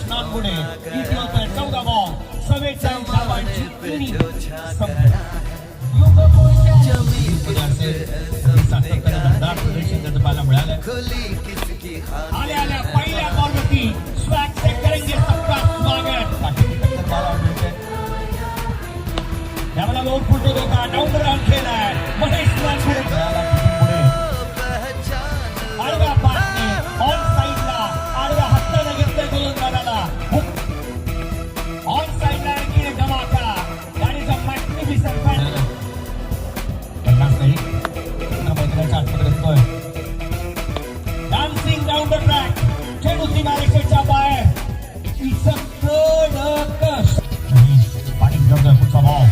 नानगुणे किती होतोय 14 बॉल 44 धावांची इनिंग संपली. पाहायला मिळालं. आल्या आल्या पहिल्या बॉलवरती स्वॅग से करेंगे सबका स्वागत. त्यावेळेला लोक फुटतो का डाऊन राऊंड खेळलाय महेश आडव्या पाठने ऑन साईडला आडव्या हाताने घेतलंय गोलंदाजाला. ऑन साईडला आणखी धमाका. That is a magnificent fan. Dancing down the track चेंडू सीमारेषेच्या बाहेर. It's a कडक पाणी पुढचा बॉल.